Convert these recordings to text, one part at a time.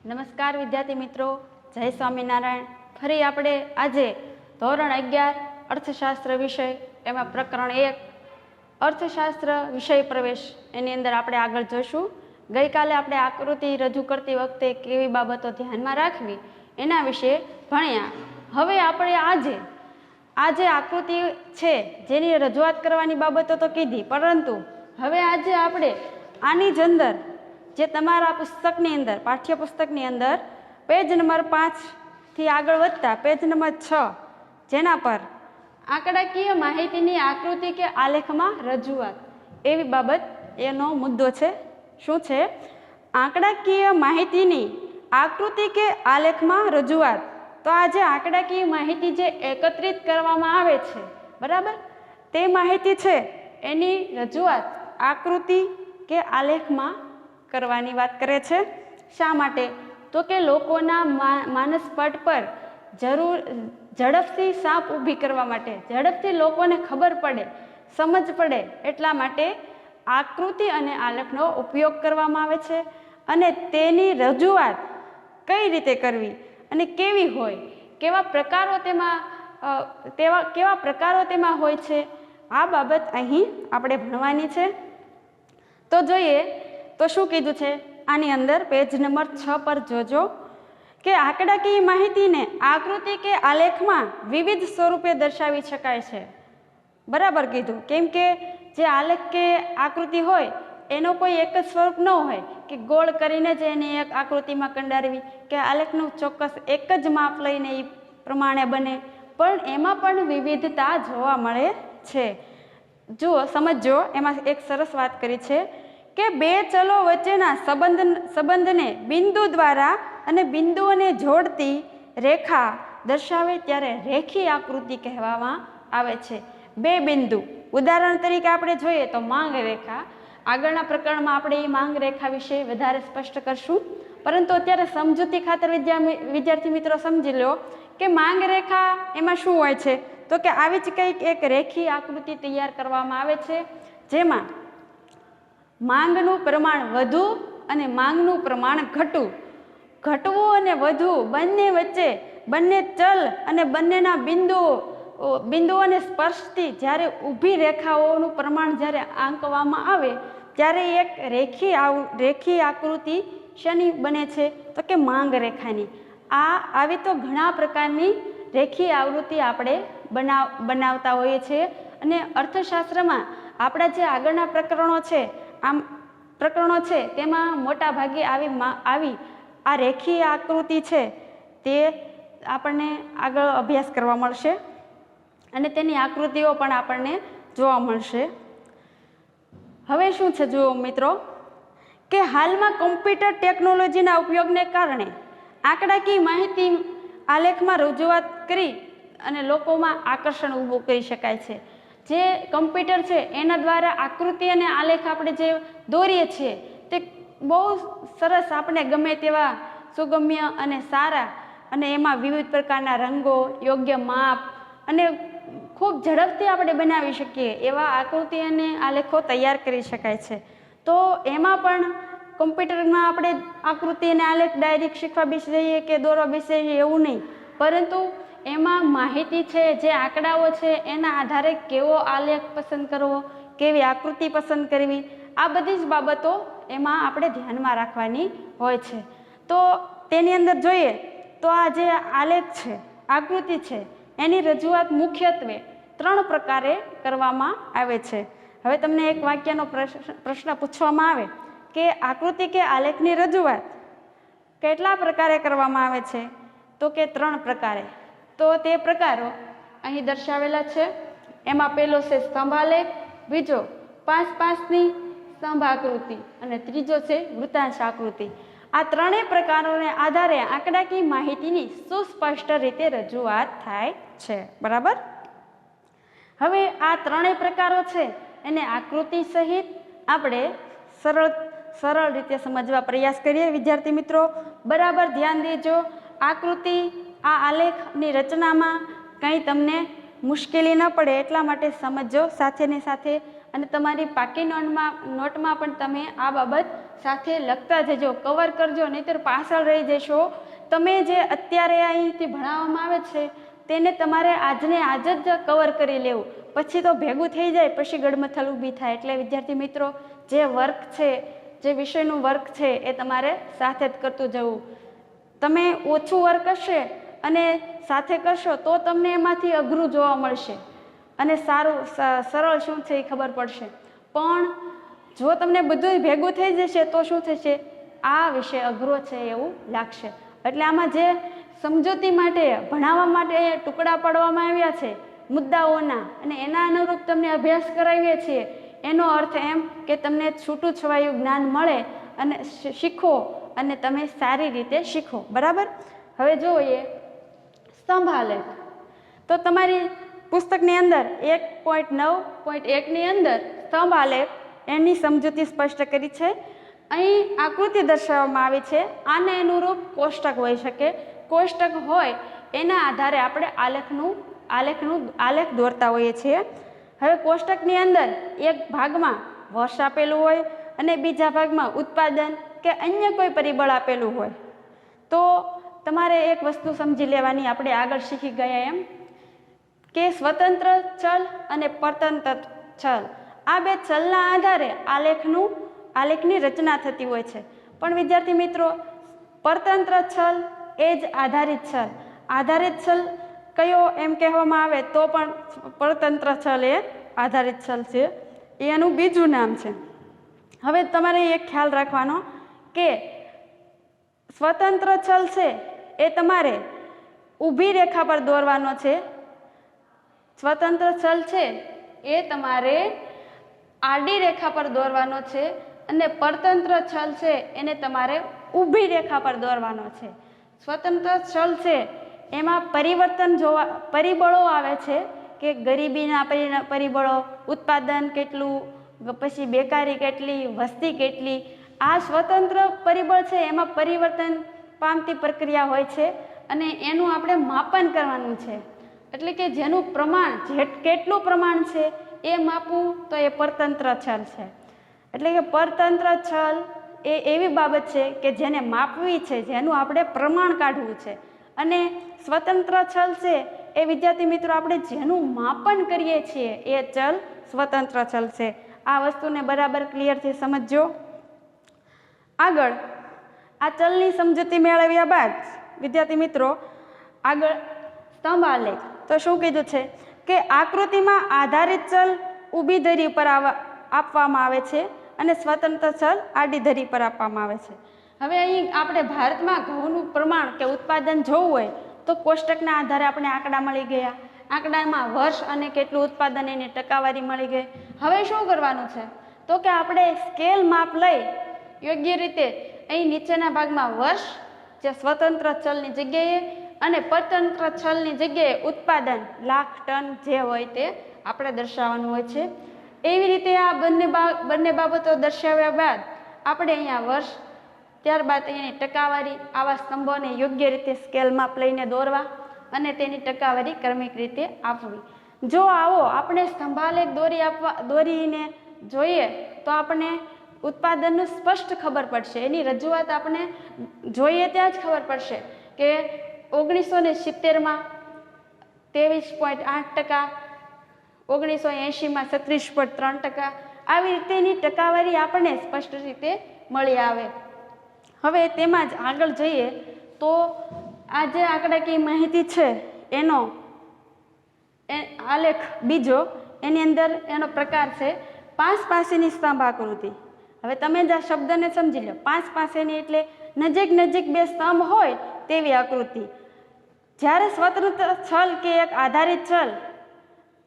નમસ્કાર વિદ્યાર્થી મિત્રો, જય સ્વામિનારાયણ। ફરી આપણે આજે ધોરણ 11 અર્થશાસ્ત્ર વિષય એમાં પ્રકરણ 1 અર્થશાસ્ત્ર વિષય પ્રવેશ એની અંદર આપણે આગળ જોઈશું। ગઈકાલે આપણે આકૃતિ રજૂ કરતી વખતે કેવી બાબતો ધ્યાનમાં રાખવી એના વિશે ભણ્યા। હવે આપણે આજે આકૃતિ છે જેની રજૂઆત કરવાની બાબતો તો કીધી, પરંતુ હવે આજે આપણે આની જ અંદર જે તમારા પુસ્તકની અંદર પાઠ્યપુસ્તકની અંદર પેજ નંબર 5 થી આગળ વધતા પેજ નંબર 6 જેના પર આંકડાકીય માહિતીની આકૃતિ કે આલેખમાં રજૂઆત એવી બાબત એનો મુદ્દો છે। શું છે? આંકડાકીય માહિતીની આકૃતિ કે આલેખમાં રજૂઆત। તો આ જે આંકડાકીય માહિતી જે એકત્રિત કરવામાં આવે છે, બરાબર, તે માહિતી છે એની રજૂઆત આકૃતિ કે આલેખમાં કરવાની વાત કરે છે। શા માટે? તો કે લોકોના માનસપટ પર ઝડપથી સાપ ઊભી કરવા માટે, ઝડપથી લોકોને ખબર પડે, સમજ પડે એટલા માટે આકૃતિ અને આલેખનો ઉપયોગ કરવામાં આવે છે। અને તેની રજૂઆત કઈ રીતે કરવી અને કેવી હોય, કેવા પ્રકારો તેમાં હોય છે, આ બાબત અહીં આપણે ભણવાની છે। તો જોઈએ તો શું કીધું છે આની અંદર પેજ નંબર 6 પર જોજો કે આંકડાકીય માહિતીને આકૃતિ કે આલેખમાં વિવિધ સ્વરૂપે દર્શાવી શકાય છે। બરાબર કીધું, કેમ કે જે આલેખ કે આકૃતિ હોય એનો કોઈ એક જ સ્વરૂપ ન હોય કે ગોળ કરીને જ એની એક આકૃતિમાં કંડારવી કે આલેખનું ચોક્કસ એક જ માપ લઈને એ પ્રમાણે બને, પણ એમાં પણ વિવિધતા જોવા મળે છે। જુઓ, સમજો, એમાં એક સરસ વાત કરી છે કે બે ચલો વચ્ચેના સંબંધને બિંદુ દ્વારા અને બિંદુઓને જોડતી રેખા દર્શાવે ત્યારે રેખી આકૃતિ કહેવામાં આવે છે। બે બિંદુ, ઉદાહરણ તરીકે આપણે જોઈએ તો માંગ રેખા, આગળના પ્રકરણમાં આપણે એ માંગ રેખા વિશે વધારે સ્પષ્ટ કરશું, પરંતુ અત્યારે સમજૂતી ખાતર વિદ્યાર્થી મિત્રો સમજી લો કે માંગ રેખા એમાં શું હોય છે, તો કે આવી જ કંઈક એક રેખી આકૃતિ તૈયાર કરવામાં આવે છે જેમાં માંગનું પ્રમાણ વધુ અને માંગનું પ્રમાણ ઘટવું અને વધવું બંને વચ્ચે બંને ચલ અને બંનેના બિંદુઓને સ્પર્શતી જ્યારે ઊભી રેખાઓનું પ્રમાણ જ્યારે આંકવામાં આવે ત્યારે એક રેખી આકૃતિ શેની બને છે, તો કે માંગ રેખાની। આવી તો ઘણા પ્રકારની રેખી આવૃત્તિ આપણે બનાવતા હોઈએ છીએ અને અર્થશાસ્ત્રમાં આપણા જે આગળના પ્રકરણો છે તેમાં મોટા ભાગે આવી આ રેખી આકૃતિ છે તે આપણને આગળ અભ્યાસ કરવા મળશે અને તેની આકૃતિઓ પણ આપણને જોવા મળશે। હવે શું છે જુઓ મિત્રો કે હાલમાં કોમ્પ્યુટર ટેકનોલોજીના ઉપયોગને કારણે આંકડાકીય માહિતી આલેખમાં રજૂઆત કરી અને લોકોમાં આકર્ષણ ઊભું કરી શકાય છે। જે કમ્પ્યુટર છે એના દ્વારા આકૃતિ અને આલેખ આપણે જે દોરીએ છીએ તે બહુ સરસ, આપણે ગમે તેવા સુગમ્ય અને સારા, અને એમાં વિવિધ પ્રકારના રંગો, યોગ્ય માપ અને ખૂબ ઝડપથી આપણે બનાવી શકીએ એવા આકૃતિ અને આલેખો તૈયાર કરી શકાય છે। તો એમાં પણ કમ્પ્યુટરમાં આપણે આકૃતિ અને આલેખ ડાયરેક્ટ શીખવા બેસી જઈએ કે દોરવા બેસી જઈએ એવું નહીં, પરંતુ એમાં માહિતી છે, જે આંકડાઓ છે એના આધારે કેવો આલેખ પસંદ કરવો, કેવી આકૃતિ પસંદ કરવી, આ બધી જ બાબતો એમાં આપણે ધ્યાનમાં રાખવાની હોય છે। તો તેની અંદર જોઈએ તો આ જે આલેખ છે, આકૃતિ છે, એની રજૂઆત મુખ્યત્વે 3 પ્રકારે કરવામાં આવે છે। હવે તમને એક વાક્યનો પ્રશ્ન પૂછવામાં આવે કે આકૃતિ કે આલેખની રજૂઆત કેટલા પ્રકારે કરવામાં આવે છે, તો કે 3 પ્રકારે। તો તે પ્રકારો અહીં દર્શાવેલા છે। એમાં પહેલો છે સ્તંભ આલેખ, બીજો 5x5ની સ્તંભ આકૃતિ અને ત્રીજો છે વૃત્તાંશ આકૃતિ। આ ત્રણેય પ્રકારોને આધારે આંકડાકીય માહિતીની સુસ્પષ્ટ રીતે રજૂઆત થાય છે, બરાબર। હવે આ ત્રણેય પ્રકારો છે એને આકૃતિ સહિત આપણે સરળ રીતે સમજવા પ્રયાસ કરીએ। વિદ્યાર્થી મિત્રો બરાબર ધ્યાન દેજો, આકૃતિ આ આલેખની રચનામાં કંઈ તમને મુશ્કેલી ન પડે એટલા માટે સમજો, સાથે ને સાથે અને તમારી પાકી નોટમાં પણ તમે આ બાબત સાથે લખતા જજો, કવર કરજો, નહીંતર પાછળ રહી જશો. તમે જે અત્યારે અહીંથી ભણાવવામાં આવે છે તેને તમારે આજને આજ જ કવર કરી લેવું, પછી તો ભેગું થઈ જાય, પછી ગડમથલ ઊભી થાય. એટલે વિદ્યાર્થી મિત્રો, જે વર્ક છે, જે વિષયનું વર્ક છે એ તમારે સાથે જ કરતું જવું. તમે ઓછું વર્ક હશે અને સાથે કરશો તો તમને એમાંથી અઘરું જોવા મળશે અને સારું સરળ શું છે એ ખબર પડશે. પણ જો તમને બધું ભેગું થઈ જશે તો શું થશે, આ વિષય અઘરો છે એવું લાગશે. એટલે આમાં જે સમજૂતી માટે ભણાવવા માટે ટુકડા પાડવામાં આવ્યા છે મુદ્દાઓના, અને એના અનુરૂપ તમને અભ્યાસ કરાવીએ છીએ, એનો અર્થ એમ કે તમને છૂટું છવાયું જ્ઞાન મળે અને શીખો અને તમે સારી રીતે શીખો. બરાબર. હવે જોઈએ સ્તંભ આલેખ. તો તમારી પુસ્તકની અંદર 1.9.1ની અંદર સ્તંભ આલેખ એની સમજૂતી સ્પષ્ટ કરી છે. અહીં આકૃતિ દર્શાવવામાં આવી છે. આને અનુરૂપ કોષ્ટક હોઈ શકે. કોષ્ટક હોય એના આધારે આપણે આલેખ દોરતા હોઈએ છીએ. હવે કોષ્ટકની અંદર એક ભાગમાં વર્ષ આપેલું હોય અને બીજા ભાગમાં ઉત્પાદન કે અન્ય કોઈ પરિબળ આપેલું હોય, તો તમારે એક વસ્તુ સમજી લેવાની, આપણે આગળ શીખી ગયા એમ કે સ્વતંત્ર ચલ અને પરતંત્ર ચલ, આ બે ચલના આધારે આલેખની રચના થતી હોય છે. પણ વિદ્યાર્થી મિત્રો, પરતંત્ર ચલ એ જ આધારિત ચલ. આધારિત ચલ કયો એમ કહેવામાં આવે તો પણ પરતંત્ર ચલ એ આધારિત ચલ છે, એનું બીજું નામ છે. હવે તમારે એક ખ્યાલ રાખવાનો કે સ્વતંત્ર ચલ છે એ તમારે ઊભી રેખા પર દોરવાનો છે. સ્વતંત્ર ચલ છે એ તમારે આડી રેખા પર દોરવાનો છે અને પરતંત્ર ચલ છે એને તમારે ઊભી રેખા પર દોરવાનો છે. સ્વતંત્ર ચલ છે એમાં પરિબળો આવે છે કે ગરીબીના પરિબળો, ઉત્પાદન કેટલું, પછી બેકારી કેટલી, વસ્તી કેટલી. આ સ્વતંત્ર પરિબળ છે એમાં પરિવર્તન પામતી પ્રક્રિયા હોય છે અને એનું આપણે માપન કરવાનું છે. એટલે કે જેનું પ્રમાણ, કેટલું પ્રમાણ છે એ માપવું, તો એ પરતંત્ર ચલ છે. એટલે કે પરતંત્ર ચલ એ એવી બાબત છે કે જેને માપવી છે, જેનું આપણે પ્રમાણ કાઢવું છે. અને સ્વતંત્ર ચલ છે એ વિદ્યાર્થી મિત્રો આપણે જેનું માપન કરીએ છીએ એ ચલ સ્વતંત્ર ચલ છે. આ વસ્તુને બરાબર ક્લિયરથી સમજજો. આગળ આ ચલની સમજૂતી મેળવ્યા બાદ વિદ્યાર્થી મિત્રો આગળ સ્તંભ આલેખ. તો શું કીધું છે કે આકૃતિમાં આધારિત ચલ ઊભી ધરી પર આપવામાં આવે છે અને સ્વતંત્ર ચલ આડી ધરી પર આપવામાં આવે છે. હવે અહીં આપણે ભારતમાં ઘઉંનું પ્રમાણ કે ઉત્પાદન જોવું હોય તો કોષ્ટકના આધારે આપણે આંકડા મળી ગયા. આંકડામાં વર્ષ અને કેટલું ઉત્પાદન એની ટકાવારી મળી ગઈ. હવે શું કરવાનું છે તો કે આપણે સ્કેલ માપ લઈ યોગ્ય રીતે અહીં નીચેના ભાગમાં વર્ષ જે સ્વતંત્ર ચલની જગ્યાએ અને પરતંત્ર ચલની જગ્યાએ ઉત્પાદન લાખ ટન જે હોય તે આપણે દર્શાવવાનું હોય છે. એવી રીતે આ બંને બાબતો દર્શાવ્યા બાદ આપણે અહીંયા વર્ષ, ત્યારબાદ એની ટકાવારી, આવા સ્તંભોને યોગ્ય રીતે સ્કેલ માપ લઈને દોરવા અને તેની ટકાવારી ક્રમિક રીતે આપવી. જો આવો આપણે સ્તંભાલેખ દોરીને જોઈએ તો આપણે ઉત્પાદનનું સ્પષ્ટ ખબર પડશે. એની રજૂઆત આપણે જોઈએ ત્યાં જ ખબર પડશે કે 1970માં 23.8%, 1980માં 36.3%, આવી રીતેની ટકાવારી આપણને સ્પષ્ટ રીતે મળી આવે. હવે તેમાં જ આગળ જઈએ તો આ જે આંકડાકીય માહિતી છે એનો આલેખ બીજો, એની અંદર એનો પ્રકાર છે 5 પાસેની સ્તંભ આકૃતિ. હવે તમે જ આ શબ્દને સમજી લો. 5 પાસેની એટલે નજીક નજીક બે સ્તંભ હોય તેવી આકૃતિ. જ્યારે સ્વતંત્ર ચલ કે એક આધારિત ચલ,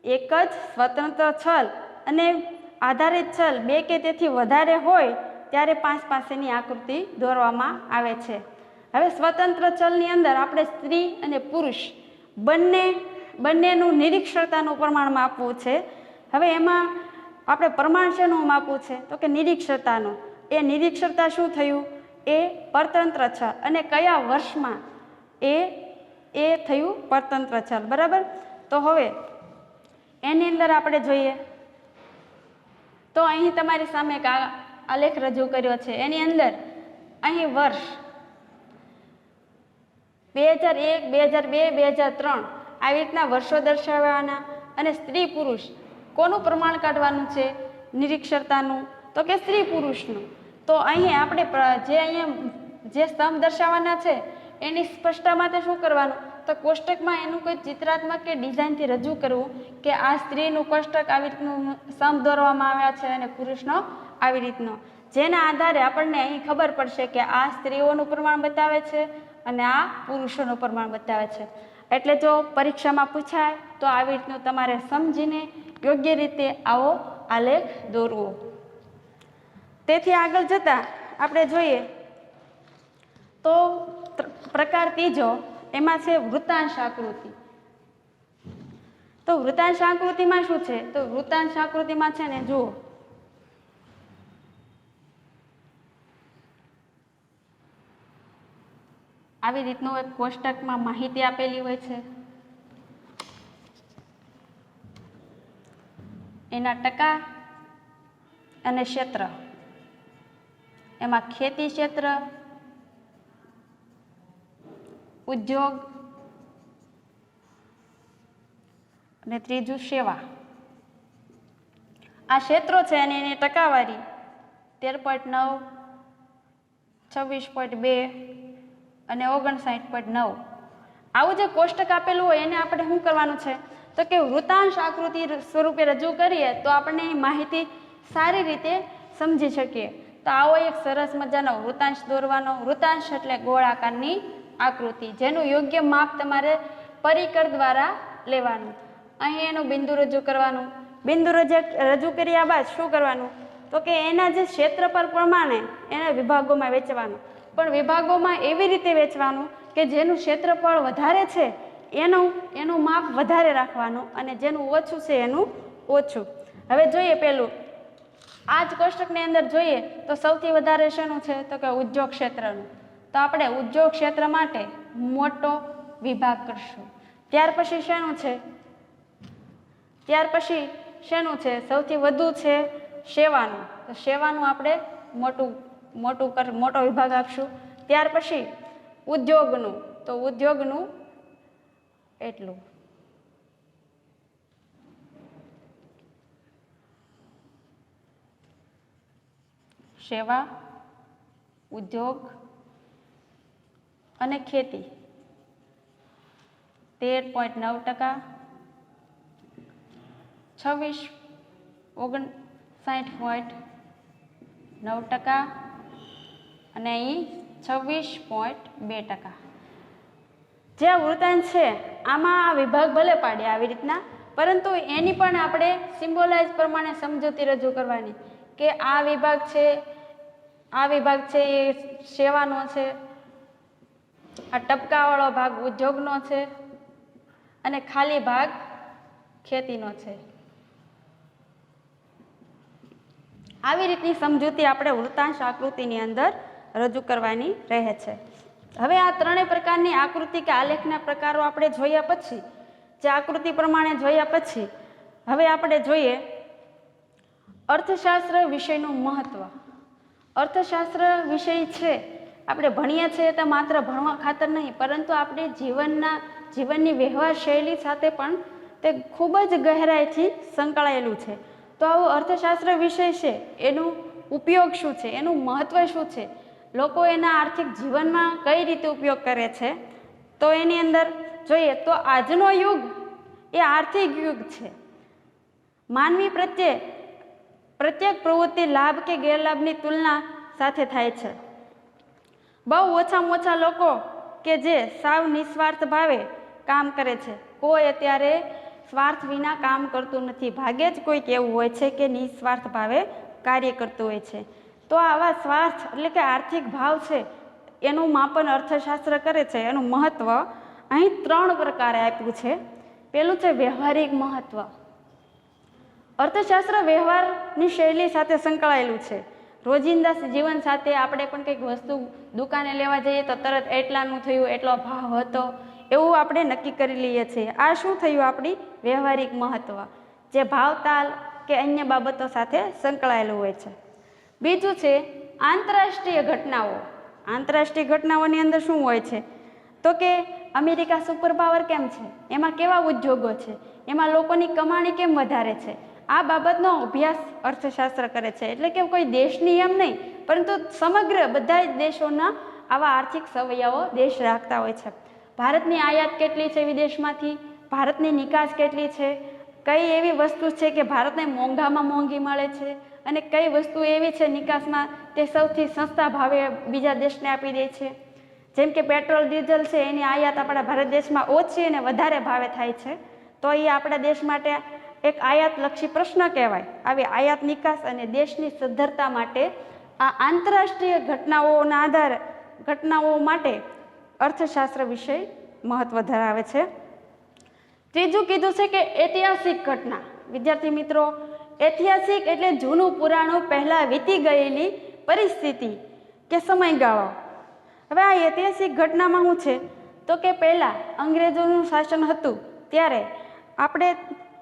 એક જ સ્વતંત્ર ચલ અને આધારિત ચલ બે કે તેથી વધારે હોય ત્યારે 5 પાસેની આકૃતિ દોરવામાં આવે છે. હવે સ્વતંત્ર ચલની અંદર આપણે સ્ત્રી અને પુરુષ બંનેનું નિરીક્ષરતાનું પ્રમાણ માપવું છે. હવે એમાં આપણે પ્રમાણ શેનું માપવું છે તો કે નિરીક્ષરતાનું. એ નિરીક્ષરતા શું થયું, એ પરતંત્ર ચલ અને કયા વર્ષમાં એ થયું પરતંત્ર ચલ. બરાબર. તો હવે એની અંદર આપણે જોઈએ તો અહીં તમારી સામે એક આલેખ રજૂ કર્યો છે. એની અંદર અહીં વર્ષ 2001, 2002, 2003 આવી રીતના વર્ષો દર્શાવવાના અને સ્ત્રી પુરુષ કોનું પ્રમાણ કાઢવાનું છે? નિરીક્ષરતાનું, તો કે સ્ત્રી પુરુષનું. તો અહીં આપણે જે સ્તંભ દર્શાવવાના છે એની સ્પષ્ટતા માટે શું કરવાનું? તો કોષ્ટકમાં એનું કોઈ ચિત્રાત્મક કે ડિઝાઇનથી રજૂ કરવું કે આ સ્ત્રીનું કોષ્ટક આવી રીતનું સ્તંભ દોરવામાં આવ્યા છે અને પુરુષનો આવી રીતનો, જેના આધારે આપણને અહીં ખબર પડશે કે આ સ્ત્રીઓનું પ્રમાણ બતાવે છે અને આ પુરુષોનું પ્રમાણ બતાવે છે. એટલે જો પરીક્ષામાં પૂછાય તો આવી રીતનું તમારે સમજીને યોગ્ય રીતે આવો આલેખ દોરવો. તેથી આગળ જતાં આપણે જોઈએ તો પ્રકાર ત્રીજો એમાં છે વૃત્તાંશ આકૃતિ. તો વૃત્તાંશ આકૃતિમાં શું છે? તો વૃત્તાંશ આકૃતિમાં છે ને જુઓ, આવી રીતનું એક કોષ્ટકમાં માહિતી આપેલી હોય છે, એના ટકા અને ક્ષેત્ર, એમાં ખેતી ક્ષેત્ર, ઉદ્યોગ અને ત્રીજું સેવા. આ ક્ષેત્રો છે અને એની ટકાવારી 13.9, 26.2 અને 59.9. આવું જે કોષ્ટક આપેલું હોય એને આપણે શું કરવાનું છે? તો કે વૃત્તાંશ આકૃતિ સ્વરૂપે રજૂ કરીએ તો આપણે માહિતી સારી રીતે સમજી શકીએ. તો આવો એક સરસ મજાનો વૃત્તાંશ દોરવાનો. વૃત્તાંશ એટલે ગોળાકારની આકૃતિ જેનું યોગ્ય માપ તમારે પરિકર દ્વારા લેવાનું. અહીં એનું બિંદુ રજૂ કરવાનું. બિંદુ રજૂ કર્યા બાદ શું કરવાનું? તો કે એના જે ક્ષેત્રફળ પ્રમાણે એને વિભાગોમાં વેચવાનું. પણ વિભાગોમાં એવી રીતે વેચવાનું કે જેનું ક્ષેત્રફળ વધારે છે એનું માપ વધારે રાખવાનું અને જેનું ઓછું છે એનું ઓછું. હવે જોઈએ પેલું, આ જ કોષ્ટકની અંદર જોઈએ તો સૌથી વધારે શેનું છે? તો કે ઉદ્યોગ ક્ષેત્રનું. તો આપણે ઉદ્યોગ ક્ષેત્ર માટે મોટો વિભાગ કરશું. ત્યાર પછી શેનું છે? સૌથી વધુ છે સેવાનું. તો સેવાનું આપણે મોટો વિભાગ આપશું. ત્યાર પછી ઉદ્યોગનું, તો ઉદ્યોગનું એટલું. સેવા, ઉદ્યોગ અને ખેતી 13.9%, 59.9% અને અહીં 26.2%. જે વૃત્તાંશ છે આમાં આ વિભાગ ભલે પાડે આવી રીતના, પરંતુ એની પણ આપણે સિમ્બોલાઇઝ પ્રમાણે સમજૂતી રજૂ કરવાની કે આ વિભાગ છે એ સેવાનો છે, આ ટપકાવાળો ભાગ ઉદ્યોગનો છે અને ખાલી ભાગ ખેતીનો છે. આવી રીતની સમજૂતી આપણે વૃત્તાંશ આકૃતિની અંદર રજૂ કરવાની રહે છે. હવે આ ત્રણેય પ્રકારની આકૃતિ કે આલેખના પ્રકારો આપણે જોયા પછી, જે આકૃતિ પ્રમાણે જોયા પછી હવે આપણે જોઈએ અર્થશાસ્ત્ર વિષયનું મહત્વ. અર્થશાસ્ત્ર વિષય છે આપણે ભણીએ છીએ તો માત્ર ભણવા ખાતર નહીં, પરંતુ આપણે જીવનની વ્યવહાર શૈલી સાથે પણ તે ખૂબ જ ગહેરાઈથી સંકળાયેલું છે. તો આવો અર્થશાસ્ત્ર વિષય છે એનું ઉપયોગ શું છે, એનું મહત્વ શું છે, લોકો એના આર્થિક જીવનમાં કઈ રીતે ઉપયોગ કરે છે, તો એની અંદર જોઈએ તો આજનો યુગ એ આર્થિક યુગ છે. માનવી પ્રત્યેક પ્રવૃત્તિ લાભ કે ગેરલાભની તુલના સાથે થાય છે. બહુ ઓછામાં ઓછા લોકો કે જે સાવ નિસ્વાર્થ ભાવે કામ કરે છે. કોઈ અત્યારે સ્વાર્થ વિના કામ કરતું નથી. ભાગ્યે જ કોઈક એવું હોય છે કે નિસ્વાર્થ ભાવે કાર્ય કરતું હોય છે. તો આવા સ્વાર્થ એટલે કે આર્થિક ભાવ છે એનું માપન અર્થશાસ્ત્ર કરે છે. એનું મહત્વ અહીં 3 પ્રકારે આપ્યું છે. પેલું છે વ્યવહારિક મહત્વ. અર્થશાસ્ત્ર વ્યવહારની શૈલી સાથે સંકળાયેલું છે. રોજિંદા જીવન સાથે આપણે પણ કંઈક વસ્તુ દુકાને લેવા જઈએ તો તરત એટલાનું થયું, એટલો ભાવ હતો, એવું આપણે નક્કી કરી લઈએ છીએ. આ શું થયું? આપણી વ્યવહારિક મહત્વ. જે ભાવતાલ કે અન્ય બાબતો સાથે સંકળાયેલું હોય છે. બીજું છે આંતરરાષ્ટ્રીય ઘટનાઓ. આંતરરાષ્ટ્રીય ઘટનાઓની અંદર શું હોય છે તો કે અમેરિકા સુપર પાવર કેમ છે, એમાં કેવા ઉદ્યોગો છે, એમાં લોકોની કમાણી કેમ વધારે છે, આ બાબતનો અભ્યાસ અર્થશાસ્ત્ર કરે છે. એટલે કે કોઈ દેશની એમ નહીં, પરંતુ સમગ્ર બધા જ દેશોના આવા આર્થિક સવયવો દેશ રાખતા હોય છે. ભારતની આયાત કેટલી છે વિદેશમાંથી, ભારતની નિકાસ કેટલી છે, કઈ એવી વસ્તુ છે કે ભારતને મોંઘામાં મોંઘી મળે છે અને કઈ વસ્તુ એવી છે નિકાસમાં તે સૌથી સસ્તા ભાવે બીજા દેશને આપી દે છે. જેમ કે પેટ્રોલ ડીઝલ છે એની આયાત આપણા ભારત દેશમાં ઓછી અને વધારે ભાવે થાય છે, તો એ આપણા દેશ માટે એક આયાતલક્ષી પ્રશ્ન કહેવાય. આવી આયાત નિકાસ અને દેશની સદ્ધરતા માટે આ આંતરરાષ્ટ્રીય ઘટનાઓ માટે અર્થશાસ્ત્ર વિષય મહત્વ ધરાવે છે. ત્રીજું કીધું છે કે ઐતિહાસિક ઘટના. વિદ્યાર્થી મિત્રો, ઐતિહાસિક એટલે જૂનું પુરાણું, પહેલાં વીતી ગયેલી પરિસ્થિતિ કે સમયગાળો. હવે આ ઐતિહાસિક ઘટનામાં શું છે તો કે પહેલાં અંગ્રેજોનું શાસન હતું ત્યારે આપણે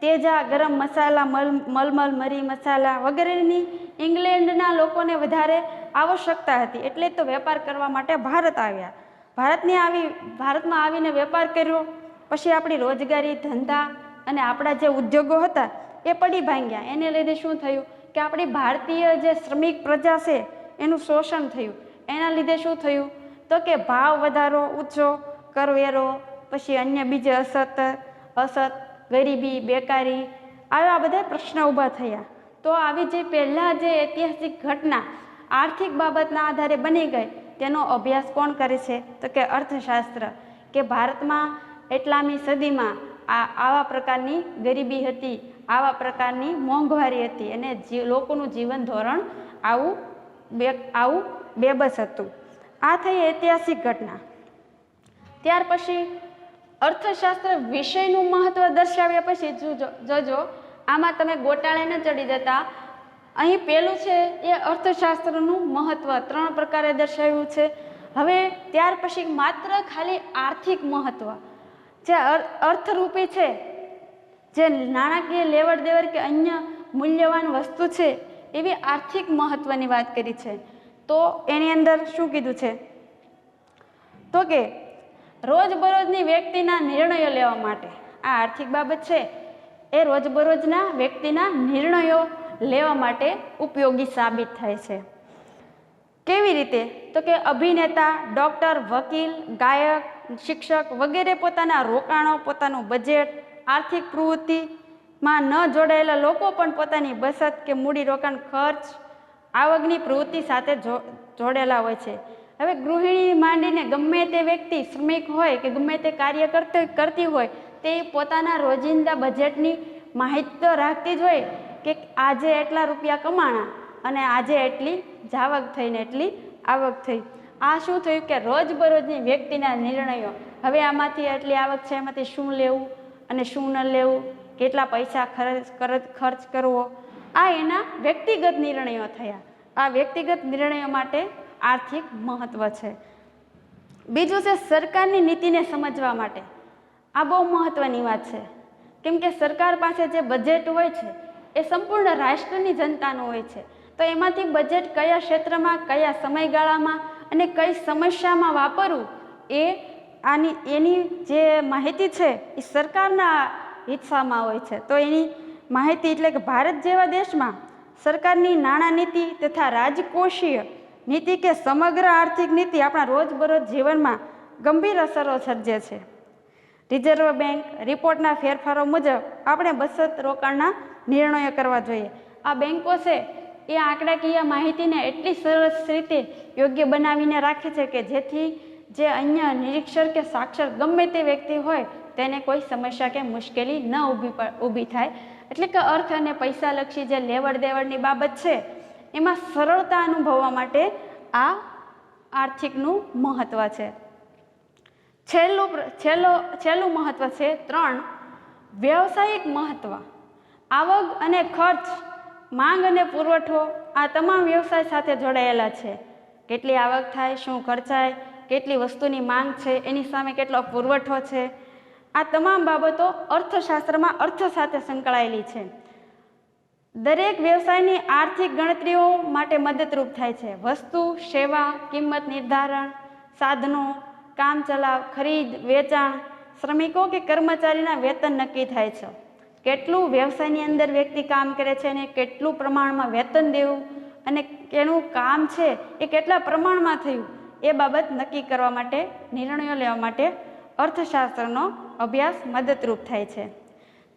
તેજા, ગરમ મસાલા, મલમલ, મરી મસાલા વગેરેની ઇંગ્લેન્ડના લોકોને વધારે આવશ્યકતા હતી, એટલે તો વેપાર કરવા માટે ભારત આવ્યા. ભારતમાં આવીને વેપાર કર્યો, પછી આપણી રોજગારી, ધંધા અને આપણા જે ઉદ્યોગો હતા એ પડી ભાંગ્યા. એને લીધે શું થયું કે આપણી ભારતીય જે શ્રમિક પ્રજા છે એનું શોષણ થયું. એના લીધે શું થયું તો કે ભાવ વધારો, ઊંચો કરવેરો, પછી અન્ય બીજે અસત, ગરીબી, બેકારી, આવા બધા પ્રશ્નો ઊભા થયા. તો આવી જે પહેલાં જે ઐતિહાસિક ઘટના આર્થિક બાબતના આધારે બની ગઈ તેનો અભ્યાસ કોણ કરે છે તો કે અર્થશાસ્ત્ર. કે ભારતમાં એટલામી સદીમાં આવા પ્રકારની ગરીબી હતી, આવા પ્રકારની મોંઘવારી હતી અને લોકોનું જીવન ધોરણ આવું બેબસ હતું. આ થઈ ઐતિહાસિક ઘટના. ત્યાર પછી અર્થશાસ્ત્ર વિષયનું મહત્વ દર્શાવ્યા પછી જોજો, આમાં તમે ગોટાળે ન ચડી જતા. અહીં પહેલું છે એ અર્થશાસ્ત્રનું મહત્વ 3 પ્રકારે દર્શાવ્યું છે. હવે ત્યાર પછી માત્ર ખાલી આર્થિક મહત્વ, જે અર્થરૂપી છે, જે નાણાકીય લેવડ દેવડ કે અન્ય મૂલ્યવાન વસ્તુ છે એવી આર્થિક મહત્વની વાત કરી છે. તો એની અંદર શું કીધું છે તો કે રોજબરોજની વ્યક્તિના નિર્ણયો લેવા માટે આ આર્થિક બાબત છે એ રોજબરોજના વ્યક્તિના નિર્ણયો લેવા માટે ઉપયોગી સાબિત થાય છે. કેવી રીતે તો કે અભિનેતા, ડૉક્ટર, વકીલ, ગાયક, શિક્ષક વગેરે પોતાના રોકાણો, પોતાનું બજેટ, આર્થિક પ્રવૃત્તિમાં ન જોડાયેલા લોકો પણ પોતાની બચત કે મૂડીરોકાણ ખર્ચ, આવકની પ્રવૃત્તિ સાથે જોડેલા હોય છે. હવે ગૃહિણી માંડીને ગમે તે વ્યક્તિ, શ્રમિક હોય કે ગમે તે કાર્ય કરતી હોય, તે પોતાના રોજિંદા બજેટની માહિતી તો રાખતી જ હોય કે આજે એટલા રૂપિયા કમાણા અને આજે એટલી જાવક થઈને એટલી આવક થઈ. આ શું થયું કે રોજબરોજની વ્યક્તિના નિર્ણયો, હવે આમાંથી એટલી આવક છે, એમાંથી શું લેવું અને શું ન લેવું, કેટલા પૈસા ખર્ચ કરવો, આ એના વ્યક્તિગત નિર્ણયો થયા. આ વ્યક્તિગત નિર્ણયો માટે આર્થિક મહત્વ છે. બીજું છે સરકારની નીતિને સમજવા માટે. આ બહુ મહત્વની વાત છે, કેમ કે સરકાર પાસે જે બજેટ હોય છે એ સંપૂર્ણ રાષ્ટ્રની જનતાનું હોય છે. તો એમાંથી બજેટ કયા ક્ષેત્રમાં, કયા સમયગાળામાં અને કઈ સમસ્યામાં વાપરવું એની જે માહિતી છે એ સરકારના હિસ્સામાં હોય છે. તો એની માહિતી એટલે કે ભારત જેવા દેશમાં સરકારની નાણાં નીતિ તથા રાજકોષીય નીતિ કે સમગ્ર આર્થિક નીતિ આપણા રોજબરોજ જીવનમાં ગંભીર અસરો સર્જે છે. રિઝર્વ બેંક રિપોર્ટના ફેરફારો મુજબ આપણે બચત રોકાણના નિર્ણયો કરવા જોઈએ. આ બેંકો છે એ આંકડાકીય માહિતીને એટલી સરસ રીતે યોગ્ય બનાવીને રાખે છે કે જેથી જે અન્ય નિરીક્ષક કે સાક્ષર ગમે તે વ્યક્તિ હોય તેને કોઈ સમસ્યા કે મુશ્કેલી ન ઊભી થાય. એટલે કે અર્થ અને પૈસાલક્ષી જે લેવડ દેવડની બાબત છે એમાં સરળતા અનુભવવા માટે આ આર્થિકનું મહત્વ છે. છેલ્લું મહત્વ છે 3 વ્યવસાયિક મહત્વ. આવક અને ખર્ચ, માંગ અને પુરવઠો આ તમામ વ્યવસાય સાથે જોડાયેલા છે. કેટલી આવક થાય, શું ખર્ચાય, કેટલી વસ્તુની માંગ છે, એની સામે કેટલો પુરવઠો છે, આ તમામ બાબતો અર્થશાસ્ત્રમાં અર્થ સાથે સંકળાયેલી છે. દરેક વ્યવસાયની આર્થિક ગણતરીઓ માટે મદદરૂપ થાય છે. વસ્તુ, સેવા, કિંમત નિર્ધારણ, સાધનો, કામચલાઉ, ખરીદ, વેચાણ, શ્રમિકો કે કર્મચારીના વેતન નક્કી થાય છે. કેટલું વ્યવસાયની અંદર વ્યક્તિ કામ કરે છે અને કેટલું પ્રમાણમાં વેતન દેવું અને એનું કામ છે એ કેટલા પ્રમાણમાં થયું એ બાબત નક્કી કરવા માટે, નિર્ણયો લેવા માટે અર્થશાસ્ત્રનો અભ્યાસ મદદરૂપ થાય છે.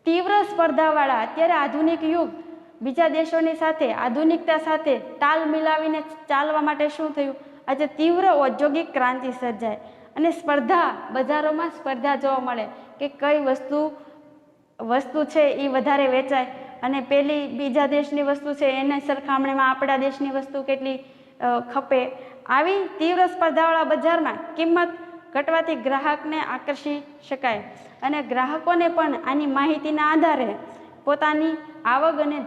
તીવ્ર સ્પર્ધાવાળા અત્યારે આધુનિક યુગ, બીજા દેશોની સાથે આધુનિકતા સાથે તાલ મિલાવીને ચાલવા માટે શું થયું? આજે તીવ્ર ઔદ્યોગિક ક્રાંતિ સર્જાય અને સ્પર્ધા, બજારોમાં સ્પર્ધા જોવા મળે કે કઈ વસ્તુ છે એ વધારે વેચાય અને પેલી બીજા દેશની વસ્તુ છે એની સરખામણીમાં આપણા દેશની વસ્તુ કેટલી ખપે. આવી તીવ્ર સ્પર્ધાવાળા બજારમાં કિંમત ઘટવાથી ગ્રાહકને આકર્ષી શકાય અને ગ્રાહકોને પણ આની માહિતીના આધારે પોતાની આવક અને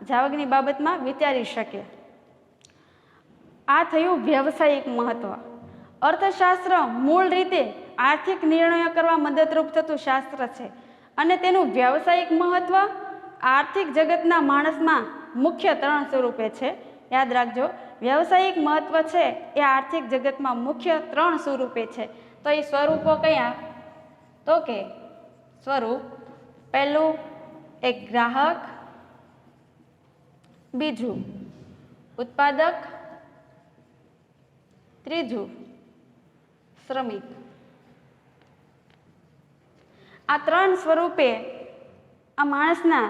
જાવકની બાબતમાં વિચારી શકે. આ થયું વ્યવસાયિક મહત્વ. અર્થશાસ્ત્ર મૂળ રીતે આર્થિક નિર્ણયો કરવા મદદરૂપ થતું શાસ્ત્ર છે અને તેનું વ્યવસાયિક મહત્વ આર્થિક જગતના માણસમાં મુખ્ય 3 સ્વરૂપે છે. યાદ રાખજો, વ્યવસાયિક મહત્વ છે એ આર્થિક જગતમાં મુખ્ય 3 સ્વરૂપે છે. તો એ સ્વરૂપો કયા? તો કે સ્વરૂપ પહેલું એક ગ્રાહક, બીજું ઉત્પાદક, ત્રીજું શ્રમિક. આ 3 સ્વરૂપે આ માણસના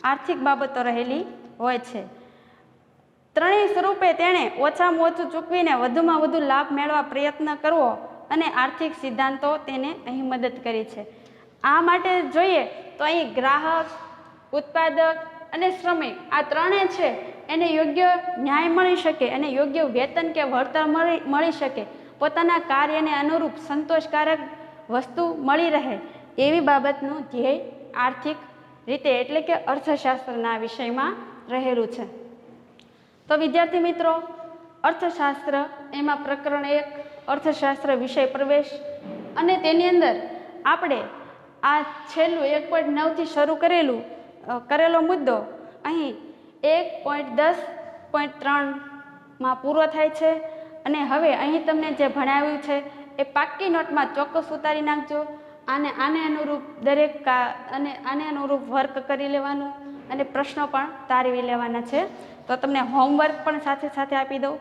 આર્થિક બાબતો રહેલી હોય છે. ત્રણેય સ્વરૂપે તેણે ઓછામાં ઓછું ચૂકવીને વધુમાં વધુ લાભ મેળવવા પ્રયત્ન કરવો અને આર્થિક સિદ્ધાંતો તેને અહીં મદદ કરી છે. આ માટે જોઈએ તો અહીં ગ્રાહક, ઉત્પાદક અને શ્રમિક આ ત્રણેય છે એને યોગ્ય ન્યાય મળી શકે અને યોગ્ય વેતન કે વળતર મળી શકે, પોતાના કાર્યને અનુરૂપ સંતોષકારક વસ્તુ મળી રહે એવી બાબતનું ધ્યેય આર્થિક રીતે એટલે કે અર્થશાસ્ત્રના વિષયમાં રહેલું છે. તો વિદ્યાર્થી મિત્રો, અર્થશાસ્ત્ર એમાં પ્રકરણ 1 અર્થશાસ્ત્ર વિષય પ્રવેશ અને તેની અંદર આપણે આ છેલ્લું 1.9 થી શરૂ કરેલો મુદ્દો અહીં 1.10.3 પૂરો થાય છે. અને હવે અહીં તમને જે ભણાવ્યું છે એ પાક્કી નોટમાં ચોક્કસ ઉતારી નાખજો. આને અનુરૂપ આને અનુરૂપ વર્ક કરી લેવાનું અને પ્રશ્નો પણ તારવી લેવાના છે. તો તમને હોમવર્ક પણ સાથે સાથે આપી દઉં.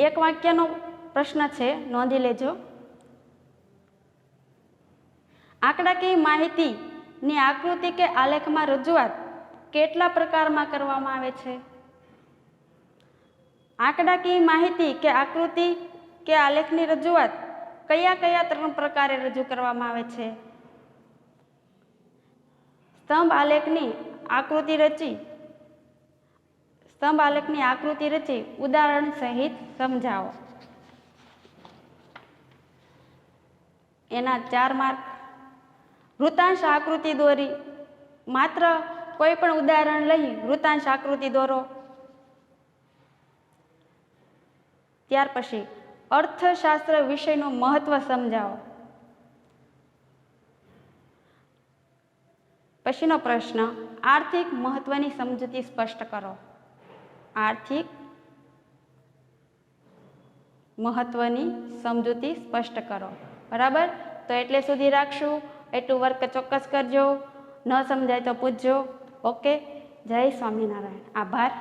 એક વાક્યનો પ્રશ્ન છે, નોંધી લેજો. આંકડાકીય માહિતીની આકૃતિ કે આલેખમાં રજૂઆત કેટલા પ્રકારમાં કરવામાં આવે છે? આંકડાકીય માહિતી કે આકૃતિ કે આલેખની રજૂઆત કયા 3 પ્રકારે રજૂ કરવામાં આવે છે? સ્તંભ આલેખની આકૃતિ રચી ઉદાહરણ સહિત સમજાવો. એના 4 માર્ક. વૃત્તાંશ આકૃતિ દોરી, માત્ર કોઈ પણ ઉદાહરણ લઈ વૃત્તાંશ આકૃતિ દોરો. ત્યાર પછી અર્થશાસ્ત્ર વિષયનું મહત્વ સમજાવો. પછીનો પ્રશ્ન, આર્થિક મહત્વની સમજૂતી સ્પષ્ટ કરો. આર્થિક મહત્વની સમજૂતી સ્પષ્ટ કરો. બરાબર? તો એટલે સુધી રાખશું. એટલું વર્ક ચોક્કસ કરજો. ન સમજાય તો પૂછજો. ઓકે. જય સ્વામિનારાયણ. આભાર.